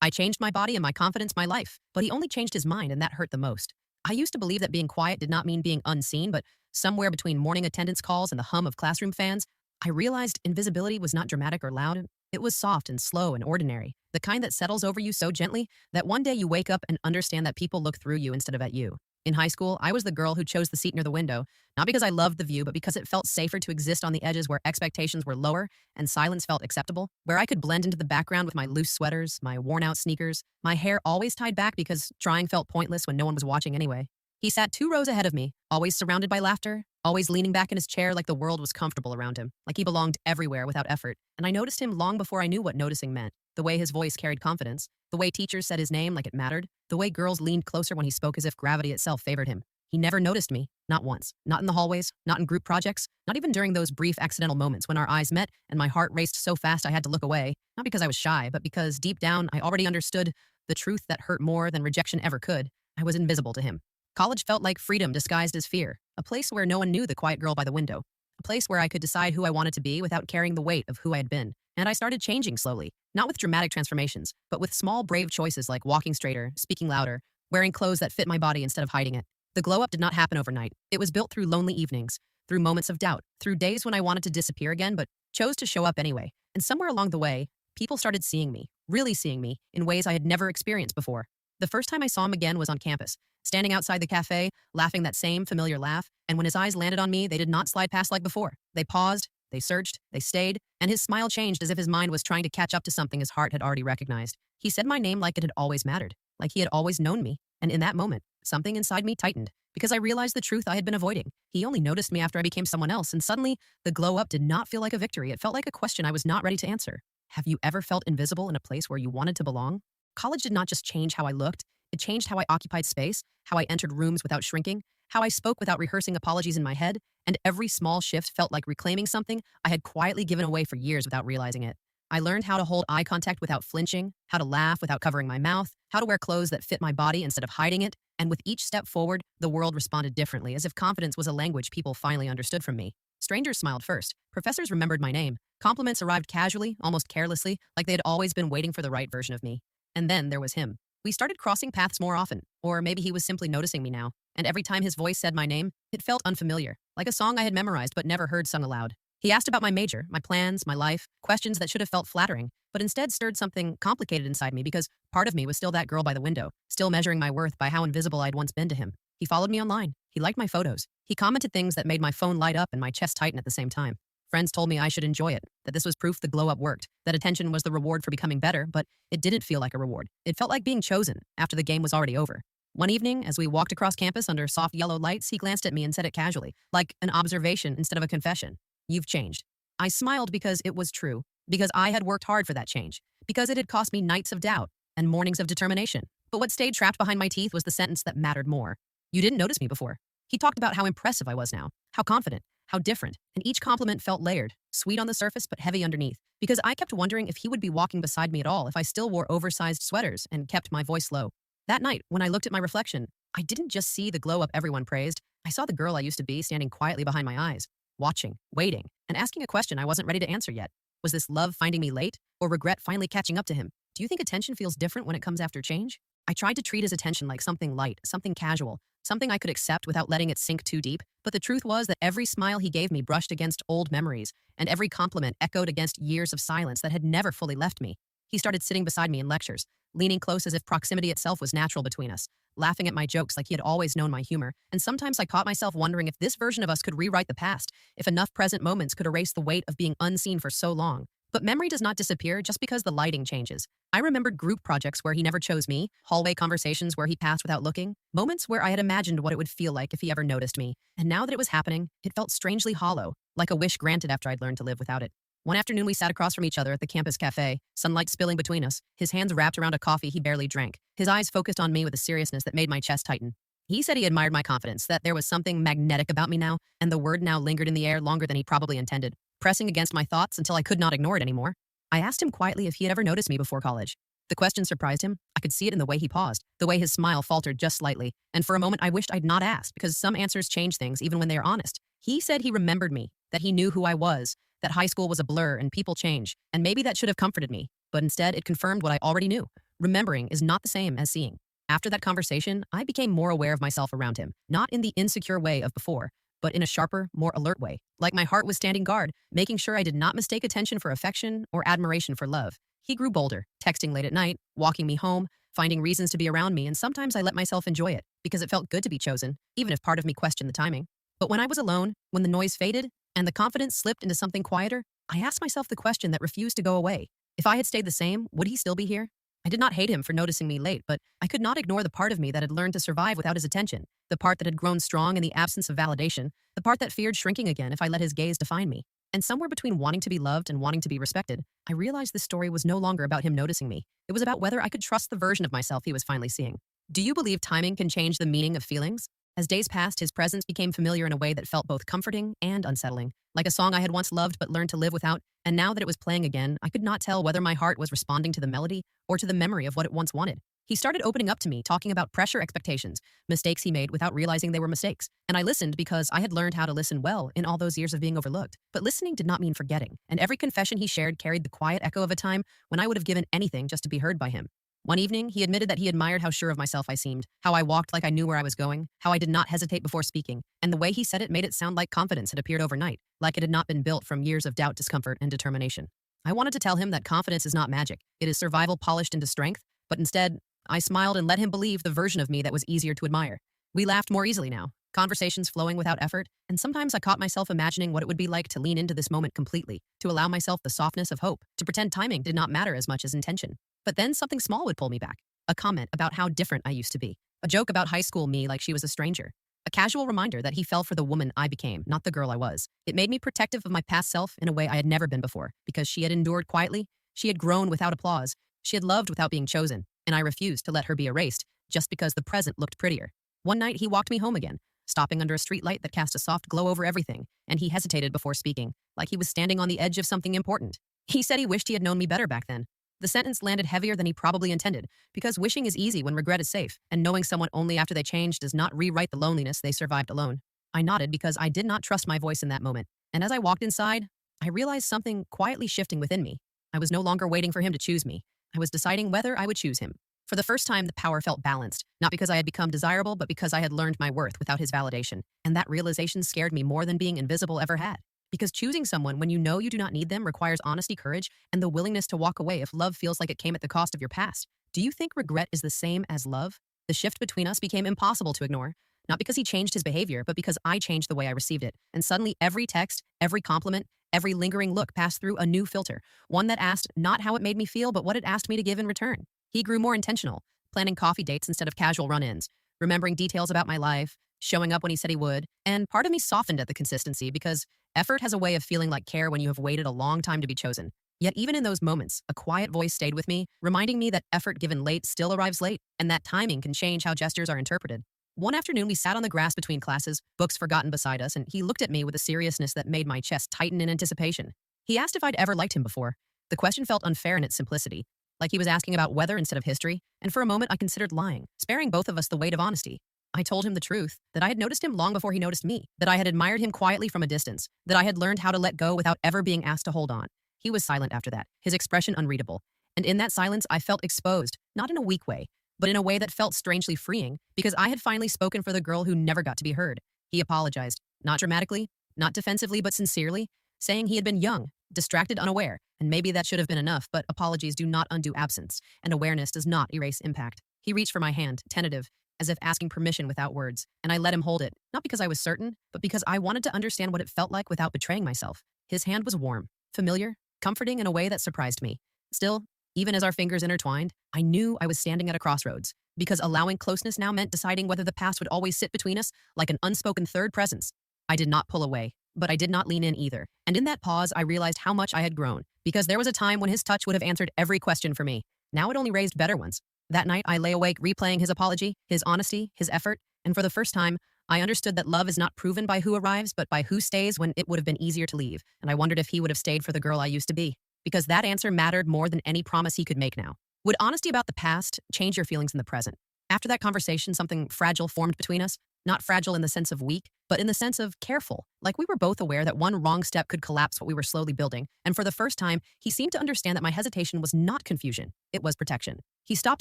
I changed my body and my confidence, my life, but he only changed his mind, and that hurt the most. I used to believe that being quiet did not mean being unseen, but somewhere between morning attendance calls and the hum of classroom fans, I realized invisibility was not dramatic or loud. It was soft and slow and ordinary, the kind that settles over you so gently that one day you wake up and understand that people look through you instead of at you. In high school, I was the girl who chose the seat near the window, not because I loved the view, but because it felt safer to exist on the edges where expectations were lower and silence felt acceptable, where I could blend into the background with my loose sweaters, my worn-out sneakers, my hair always tied back because trying felt pointless when no one was watching anyway. He sat 2 rows ahead of me, always surrounded by laughter, always leaning back in his chair like the world was comfortable around him, like he belonged everywhere without effort, and I noticed him long before I knew what noticing meant. The way his voice carried confidence, the way teachers said his name like it mattered, the way girls leaned closer when he spoke as if gravity itself favored him. He never noticed me, not once, not in the hallways, not in group projects, not even during those brief accidental moments when our eyes met and my heart raced so fast I had to look away, not because I was shy, but because deep down I already understood the truth that hurt more than rejection ever could. I was invisible to him. College felt like freedom disguised as fear, a place where no one knew the quiet girl by the window, a place where I could decide who I wanted to be without carrying the weight of who I had been. And I started changing slowly, not with dramatic transformations, but with small, brave choices like walking straighter, speaking louder, wearing clothes that fit my body instead of hiding it. The glow up did not happen overnight. It was built through lonely evenings, through moments of doubt, through days when I wanted to disappear again, but chose to show up anyway. And somewhere along the way, people started seeing me, really seeing me, in ways I had never experienced before. The first time I saw him again was on campus, standing outside the cafe, laughing that same familiar laugh, and when his eyes landed on me, they did not slide past like before. They paused, they searched, they stayed, and his smile changed as if his mind was trying to catch up to something his heart had already recognized. He said my name like it had always mattered, like he had always known me, and in that moment, something inside me tightened, because I realized the truth I had been avoiding. He only noticed me after I became someone else, and suddenly, the glow up did not feel like a victory. It felt like a question I was not ready to answer. Have you ever felt invisible in a place where you wanted to belong? College did not just change how I looked, it changed how I occupied space, how I entered rooms without shrinking, how I spoke without rehearsing apologies in my head, and every small shift felt like reclaiming something I had quietly given away for years without realizing it. I learned how to hold eye contact without flinching, how to laugh without covering my mouth, how to wear clothes that fit my body instead of hiding it, and with each step forward, the world responded differently, as if confidence was a language people finally understood from me. Strangers smiled first. Professors remembered my name. Compliments arrived casually, almost carelessly, like they had always been waiting for the right version of me. And then there was him. We started crossing paths more often, or maybe he was simply noticing me now, and every time his voice said my name, it felt unfamiliar, like a song I had memorized but never heard sung aloud. He asked about my major, my plans, my life, questions that should have felt flattering, but instead stirred something complicated inside me because part of me was still that girl by the window, still measuring my worth by how invisible I'd once been to him. He followed me online. He liked my photos. He commented things that made my phone light up and my chest tighten at the same time. Friends told me I should enjoy it, that this was proof the glow up worked, that attention was the reward for becoming better, but it didn't feel like a reward. It felt like being chosen after the game was already over. One evening, as we walked across campus under soft yellow lights, he glanced at me and said it casually, like an observation instead of a confession. You've changed. I smiled because it was true, because I had worked hard for that change, because it had cost me nights of doubt and mornings of determination. But what stayed trapped behind my teeth was the sentence that mattered more. You didn't notice me before. He talked about how impressive I was now, how confident, how different, and each compliment felt layered, sweet on the surface but heavy underneath, because I kept wondering if he would be walking beside me at all if I still wore oversized sweaters and kept my voice low. That night, when I looked at my reflection, I didn't just see the glow up everyone praised, I saw the girl I used to be standing quietly behind my eyes, watching, waiting, and asking a question I wasn't ready to answer yet. Was this love finding me late, or regret finally catching up to him? Do you think attention feels different when it comes after change? I tried to treat his attention like something light, something casual, something I could accept without letting it sink too deep, but the truth was that every smile he gave me brushed against old memories, and every compliment echoed against years of silence that had never fully left me. He started sitting beside me in lectures, leaning close as if proximity itself was natural between us, laughing at my jokes like he had always known my humor, and sometimes I caught myself wondering if this version of us could rewrite the past, if enough present moments could erase the weight of being unseen for so long. But memory does not disappear just because the lighting changes. I remembered group projects where he never chose me, hallway conversations where he passed without looking, moments where I had imagined what it would feel like if he ever noticed me. And now that it was happening, it felt strangely hollow, like a wish granted after I'd learned to live without it. One afternoon we sat across from each other at the campus cafe, sunlight spilling between us, his hands wrapped around a coffee he barely drank, his eyes focused on me with a seriousness that made my chest tighten. He said he admired my confidence, that there was something magnetic about me now, and the word now lingered in the air longer than he probably intended, pressing against my thoughts until I could not ignore it anymore. I asked him quietly if he had ever noticed me before college. The question surprised him. I could see it in the way he paused, the way his smile faltered just slightly, and for a moment I wished I'd not asked, because some answers change things even when they are honest. He said he remembered me, that he knew who I was, that high school was a blur and people change, and maybe that should have comforted me, but instead it confirmed what I already knew. Remembering is not the same as seeing. After that conversation, I became more aware of myself around him, not in the insecure way of before, but in a sharper, more alert way. Like my heart was standing guard, making sure I did not mistake attention for affection or admiration for love. He grew bolder, texting late at night, walking me home, finding reasons to be around me, and sometimes I let myself enjoy it because it felt good to be chosen, even if part of me questioned the timing. But when I was alone, when the noise faded and the confidence slipped into something quieter, I asked myself the question that refused to go away. If I had stayed the same, would he still be here? I did not hate him for noticing me late, but I could not ignore the part of me that had learned to survive without his attention, the part that had grown strong in the absence of validation, the part that feared shrinking again if I let his gaze define me. And somewhere between wanting to be loved and wanting to be respected, I realized this story was no longer about him noticing me. It was about whether I could trust the version of myself he was finally seeing. Do you believe timing can change the meaning of feelings? As days passed, his presence became familiar in a way that felt both comforting and unsettling, like a song I had once loved but learned to live without, and now that it was playing again, I could not tell whether my heart was responding to the melody or to the memory of what it once wanted. He started opening up to me, talking about pressure expectations, mistakes he made without realizing they were mistakes. And I listened because I had learned how to listen well in all those years of being overlooked. But listening did not mean forgetting, and every confession he shared carried the quiet echo of a time when I would have given anything just to be heard by him. One evening, he admitted that he admired how sure of myself I seemed, how I walked like I knew where I was going, how I did not hesitate before speaking, and the way he said it made it sound like confidence had appeared overnight, like it had not been built from years of doubt, discomfort, and determination. I wanted to tell him that confidence is not magic. It is survival polished into strength, but instead, I smiled and let him believe the version of me that was easier to admire. We laughed more easily now, conversations flowing without effort, and sometimes I caught myself imagining what it would be like to lean into this moment completely, to allow myself the softness of hope, to pretend timing did not matter as much as intention. But then something small would pull me back. A comment about how different I used to be. A joke about high school me like she was a stranger. A casual reminder that he fell for the woman I became, not the girl I was. It made me protective of my past self in a way I had never been before, because she had endured quietly, she had grown without applause, she had loved without being chosen, and I refused to let her be erased just because the present looked prettier. One night, he walked me home again, stopping under a streetlight that cast a soft glow over everything, and he hesitated before speaking, like he was standing on the edge of something important. He said he wished he had known me better back then. The sentence landed heavier than he probably intended, because wishing is easy when regret is safe, and knowing someone only after they change does not rewrite the loneliness they survived alone. I nodded because I did not trust my voice in that moment, and as I walked inside, I realized something quietly shifting within me. I was no longer waiting for him to choose me. I was deciding whether I would choose him. For the first time, the power felt balanced, not because I had become desirable, but because I had learned my worth without his validation, and that realization scared me more than being invisible ever had. Because choosing someone when you know you do not need them requires honesty, courage, and the willingness to walk away if love feels like it came at the cost of your past. Do you think regret is the same as love? The shift between us became impossible to ignore, not because he changed his behavior, but because I changed the way I received it. And suddenly every text, every compliment, every lingering look passed through a new filter, one that asked not how it made me feel, but what it asked me to give in return. He grew more intentional, planning coffee dates instead of casual run-ins, remembering details about my life, showing up when he said he would, and part of me softened at the consistency because effort has a way of feeling like care when you have waited a long time to be chosen. Yet even in those moments, a quiet voice stayed with me, reminding me that effort given late still arrives late, and that timing can change how gestures are interpreted. One afternoon, we sat on the grass between classes, books forgotten beside us, and he looked at me with a seriousness that made my chest tighten in anticipation. He asked if I'd ever liked him before. The question felt unfair in its simplicity, like he was asking about weather instead of history, and for a moment I considered lying, sparing both of us the weight of honesty. I told him the truth, that I had noticed him long before he noticed me, that I had admired him quietly from a distance, that I had learned how to let go without ever being asked to hold on. He was silent after that, his expression unreadable. And in that silence, I felt exposed, not in a weak way, but in a way that felt strangely freeing, because I had finally spoken for the girl who never got to be heard. He apologized, not dramatically, not defensively, but sincerely, saying he had been young, distracted, unaware, and maybe that should have been enough, but apologies do not undo absence, and awareness does not erase impact. He reached for my hand, tentative, as if asking permission without words, and I let him hold it, not because I was certain, but because I wanted to understand what it felt like without betraying myself. His hand was warm, familiar, comforting in a way that surprised me. Still, even as our fingers intertwined, I knew I was standing at a crossroads, because allowing closeness now meant deciding whether the past would always sit between us like an unspoken third presence. I did not pull away, but I did not lean in either, and in that pause I realized how much I had grown, because there was a time when his touch would have answered every question for me. Now it only raised better ones. That night, I lay awake replaying his apology, his honesty, his effort, and for the first time, I understood that love is not proven by who arrives, but by who stays when it would have been easier to leave, and I wondered if he would have stayed for the girl I used to be, because that answer mattered more than any promise he could make now. Would honesty about the past change your feelings in the present? After that conversation, something fragile formed between us, Not fragile in the sense of weak, but in the sense of careful. Like we were both aware that one wrong step could collapse what we were slowly building. And for the first time, he seemed to understand that my hesitation was not confusion, it was protection. He stopped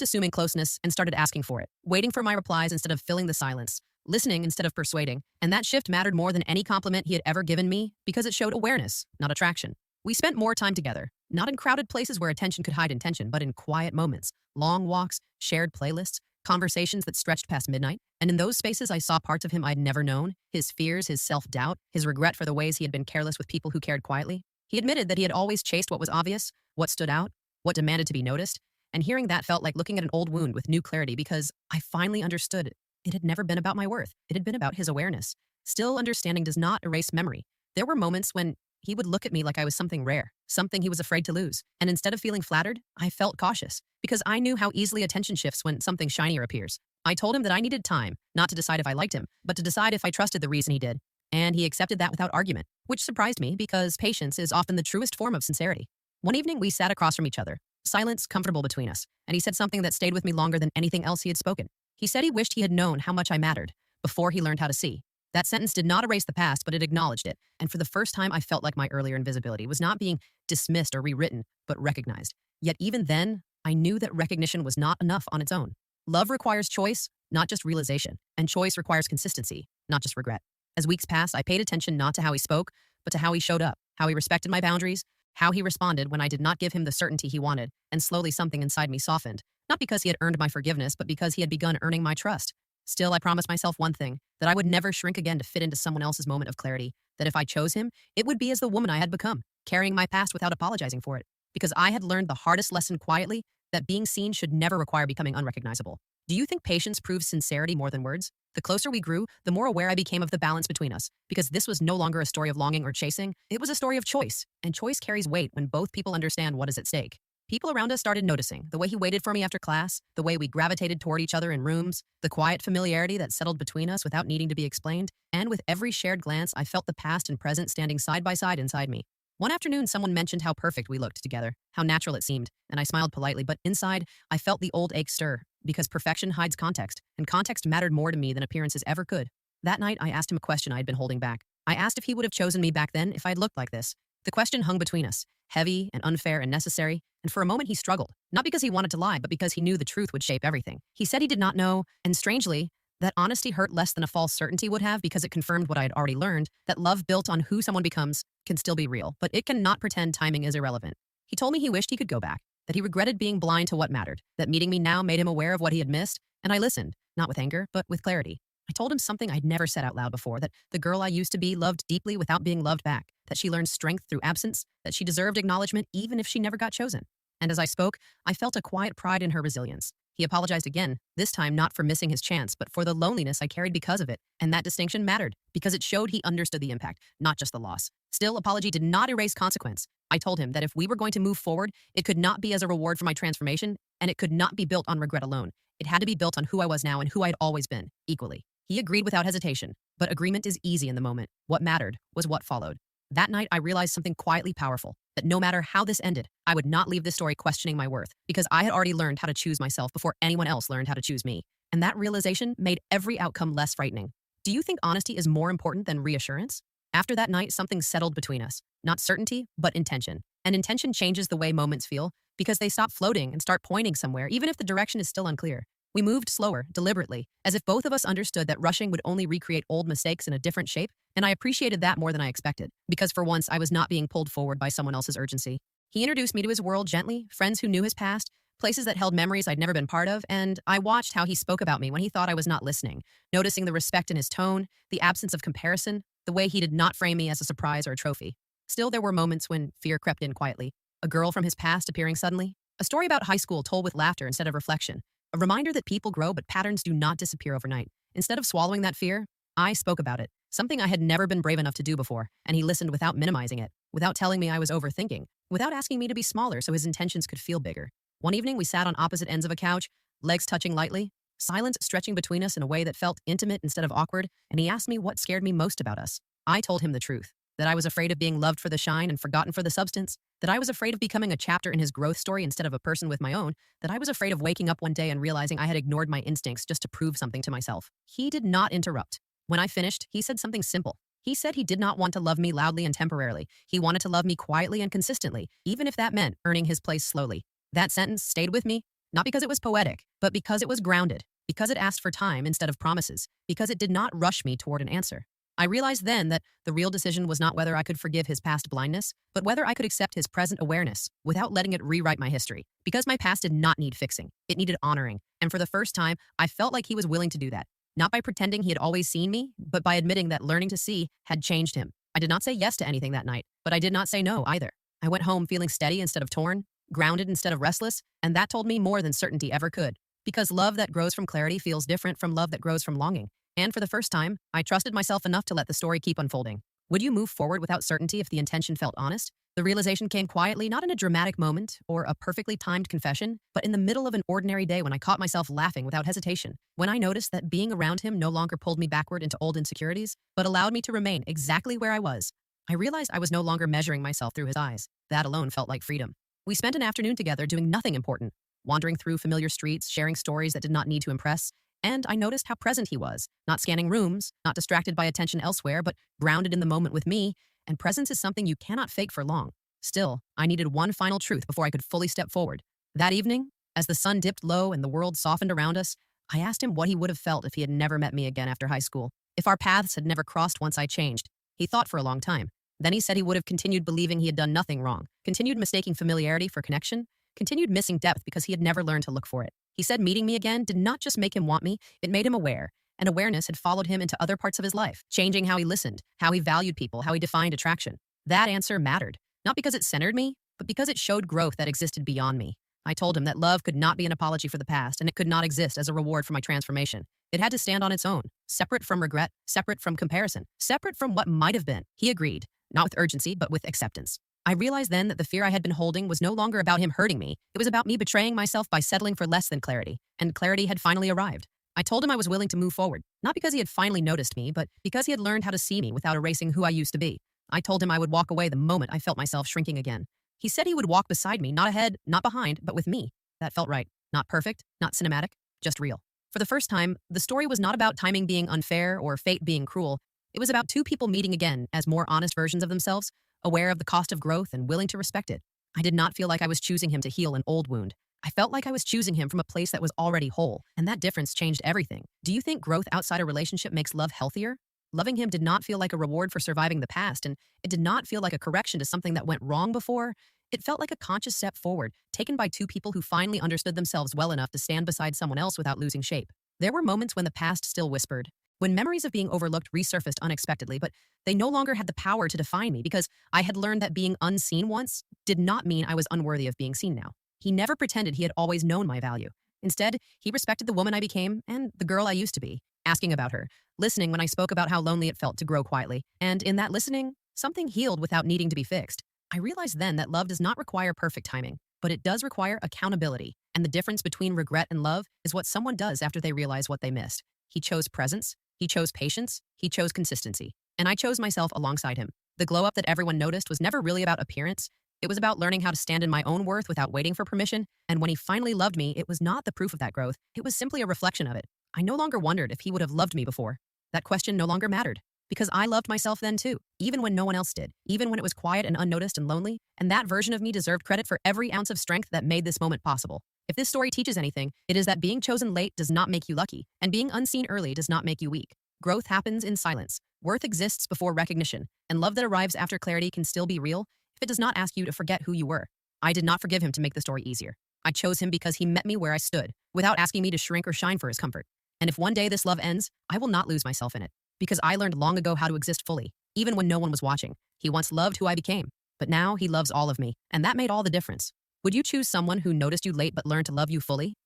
assuming closeness and started asking for it, waiting for my replies instead of filling the silence, listening instead of persuading. And that shift mattered more than any compliment he had ever given me because it showed awareness, not attraction. We spent more time together, not in crowded places where attention could hide intention, but in quiet moments, long walks, shared playlists, conversations that stretched past midnight. And in those spaces, I saw parts of him I'd never known, his fears, his self-doubt, his regret for the ways he had been careless with people who cared quietly. He admitted that he had always chased what was obvious, what stood out, what demanded to be noticed. And hearing that felt like looking at an old wound with new clarity because I finally understood it had never been about my worth. It had been about his awareness. Still, understanding does not erase memory. There were moments when he would look at me like I was something rare, something he was afraid to lose. And instead of feeling flattered, I felt cautious because I knew how easily attention shifts when something shinier appears. I told him that I needed time, not to decide if I liked him, but to decide if I trusted the reason he did. And he accepted that without argument, which surprised me because patience is often the truest form of sincerity. One evening, we sat across from each other, silence comfortable between us, and he said something that stayed with me longer than anything else he had spoken. He said he wished he had known how much I mattered before he learned how to see. That sentence did not erase the past, but it acknowledged it. And for the first time, I felt like my earlier invisibility was not being dismissed or rewritten, but recognized. Yet even then, I knew that recognition was not enough on its own. Love requires choice, not just realization. And choice requires consistency, not just regret. As weeks passed, I paid attention not to how he spoke, but to how he showed up, how he respected my boundaries, how he responded when I did not give him the certainty he wanted, and slowly something inside me softened. Not because he had earned my forgiveness, but because he had begun earning my trust. Still, I promised myself one thing, that I would never shrink again to fit into someone else's moment of clarity, that if I chose him, it would be as the woman I had become, carrying my past without apologizing for it. Because I had learned the hardest lesson quietly, that being seen should never require becoming unrecognizable. Do you think patience proves sincerity more than words? The closer we grew, the more aware I became of the balance between us, because this was no longer a story of longing or chasing, it was a story of choice, and choice carries weight when both people understand what is at stake. People around us started noticing the way he waited for me after class, the way we gravitated toward each other in rooms, the quiet familiarity that settled between us without needing to be explained, and with every shared glance, I felt the past and present standing side by side inside me. One afternoon, someone mentioned how perfect we looked together, how natural it seemed, and I smiled politely, but inside, I felt the old ache stir, because perfection hides context, and context mattered more to me than appearances ever could. That night, I asked him a question I had been holding back. I asked if he would have chosen me back then if I had looked like this. The question hung between us, heavy and unfair and necessary, and for a moment he struggled, not because he wanted to lie, but because he knew the truth would shape everything. He said he did not know, and strangely, that honesty hurt less than a false certainty would have because it confirmed what I had already learned, that love built on who someone becomes can still be real, but it cannot pretend timing is irrelevant. He told me he wished he could go back, that he regretted being blind to what mattered, that meeting me now made him aware of what he had missed, and I listened, not with anger, but with clarity. I told him something I'd never said out loud before, that the girl I used to be loved deeply without being loved back, that she learned strength through absence, that she deserved acknowledgement even if she never got chosen. And as I spoke, I felt a quiet pride in her resilience. He apologized again, this time not for missing his chance, but for the loneliness I carried because of it. And that distinction mattered, because it showed he understood the impact, not just the loss. Still, apology did not erase consequence. I told him that if we were going to move forward, it could not be as a reward for my transformation, and it could not be built on regret alone. It had to be built on who I was now and who I'd always been, equally. He agreed without hesitation, but agreement is easy in the moment. What mattered was what followed. That night, I realized something quietly powerful, that no matter how this ended, I would not leave this story questioning my worth, because I had already learned how to choose myself before anyone else learned how to choose me. And that realization made every outcome less frightening. Do you think honesty is more important than reassurance? After that night, something settled between us. Not certainty, but intention. And intention changes the way moments feel, because they stop floating and start pointing somewhere, even if the direction is still unclear. We moved slower, deliberately, as if both of us understood that rushing would only recreate old mistakes in a different shape, and I appreciated that more than I expected, because for once I was not being pulled forward by someone else's urgency. He introduced me to his world gently, friends who knew his past, places that held memories I'd never been part of, and I watched how he spoke about me when he thought I was not listening, noticing the respect in his tone, the absence of comparison, the way he did not frame me as a surprise or a trophy. Still, there were moments when fear crept in quietly, a girl from his past appearing suddenly, a story about high school told with laughter instead of reflection, a reminder that people grow but patterns do not disappear overnight. Instead of swallowing that fear, I spoke about it, something I had never been brave enough to do before, and he listened without minimizing it, without telling me I was overthinking, without asking me to be smaller so his intentions could feel bigger. One evening, we sat on opposite ends of a couch, legs touching lightly, silence stretching between us in a way that felt intimate instead of awkward, and he asked me what scared me most about us. I told him the truth, That I was afraid of being loved for the shine and forgotten for the substance. That I was afraid of becoming a chapter in his growth story instead of a person with my own. That I was afraid of waking up one day and realizing I had ignored my instincts just to prove something to myself. He did not interrupt. When I finished, he said something simple. He said he did not want to love me loudly and temporarily. He wanted to love me quietly and consistently, even if that meant earning his place slowly. That sentence stayed with me, not because it was poetic, but because it was grounded, because it asked for time instead of promises, because it did not rush me toward an answer. I realized then that the real decision was not whether I could forgive his past blindness, but whether I could accept his present awareness without letting it rewrite my history. Because my past did not need fixing, it needed honoring. And for the first time, I felt like he was willing to do that. Not by pretending he had always seen me, but by admitting that learning to see had changed him. I did not say yes to anything that night, but I did not say no either. I went home feeling steady instead of torn, grounded instead of restless, and that told me more than certainty ever could. Because love that grows from clarity feels different from love that grows from longing. And for the first time, I trusted myself enough to let the story keep unfolding. Would you move forward without certainty if the intention felt honest? The realization came quietly, not in a dramatic moment or a perfectly timed confession, but in the middle of an ordinary day when I caught myself laughing without hesitation. When I noticed that being around him no longer pulled me backward into old insecurities, but allowed me to remain exactly where I was. I realized I was no longer measuring myself through his eyes. That alone felt like freedom. We spent an afternoon together doing nothing important, wandering through familiar streets, sharing stories that did not need to impress, and I noticed how present he was, not scanning rooms, not distracted by attention elsewhere, but grounded in the moment with me, and presence is something you cannot fake for long. Still, I needed one final truth before I could fully step forward. That evening, as the sun dipped low and the world softened around us, I asked him what he would have felt if he had never met me again after high school, if our paths had never crossed once I changed. He thought for a long time. Then he said he would have continued believing he had done nothing wrong, continued mistaking familiarity for connection, continued missing depth because he had never learned to look for it. He said meeting me again did not just make him want me, it made him aware, and awareness had followed him into other parts of his life, changing how he listened, how he valued people, how he defined attraction. That answer mattered, not because it centered me, but because it showed growth that existed beyond me. I told him that love could not be an apology for the past, and it could not exist as a reward for my transformation. It had to stand on its own, separate from regret, separate from comparison, separate from what might have been. He agreed, not with urgency, but with acceptance. I realized then that the fear I had been holding was no longer about him hurting me. It was about me betraying myself by settling for less than clarity, and clarity had finally arrived. I told him I was willing to move forward, not because he had finally noticed me, but because he had learned how to see me without erasing who I used to be. I told him I would walk away the moment I felt myself shrinking again. He said he would walk beside me, not ahead, not behind, but with me. That felt right. Not perfect, not cinematic, just real. For the first time, the story was not about timing being unfair or fate being cruel. It was about two people meeting again as more honest versions of themselves, aware of the cost of growth and willing to respect it. I did not feel like I was choosing him to heal an old wound. I felt like I was choosing him from a place that was already whole, and that difference changed everything. Do you think growth outside a relationship makes love healthier? Loving him did not feel like a reward for surviving the past, and it did not feel like a correction to something that went wrong before. It felt like a conscious step forward, taken by two people who finally understood themselves well enough to stand beside someone else without losing shape. There were moments when the past still whispered, when memories of being overlooked resurfaced unexpectedly, but they no longer had the power to define me because I had learned that being unseen once did not mean I was unworthy of being seen now. He never pretended he had always known my value. Instead, he respected the woman I became and the girl I used to be, asking about her, listening when I spoke about how lonely it felt to grow quietly. And in that listening, something healed without needing to be fixed. I realized then that love does not require perfect timing, but it does require accountability. And the difference between regret and love is what someone does after they realize what they missed. He chose presence, he chose patience, he chose consistency. And I chose myself alongside him. The glow up that everyone noticed was never really about appearance. It was about learning how to stand in my own worth without waiting for permission. And when he finally loved me, it was not the proof of that growth. It was simply a reflection of it. I no longer wondered if he would have loved me before. That question no longer mattered. Because I loved myself then too, even when no one else did, even when it was quiet and unnoticed and lonely, and that version of me deserved credit for every ounce of strength that made this moment possible. If this story teaches anything, it is that being chosen late does not make you lucky, and being unseen early does not make you weak. Growth happens in silence. Worth exists before recognition, and love that arrives after clarity can still be real if it does not ask you to forget who you were. I did not forgive him to make the story easier. I chose him because he met me where I stood, without asking me to shrink or shine for his comfort. And if one day this love ends, I will not lose myself in it. Because I learned long ago how to exist fully, even when no one was watching. He once loved who I became, but now he loves all of me, and that made all the difference. Would you choose someone who noticed you late but learned to love you fully?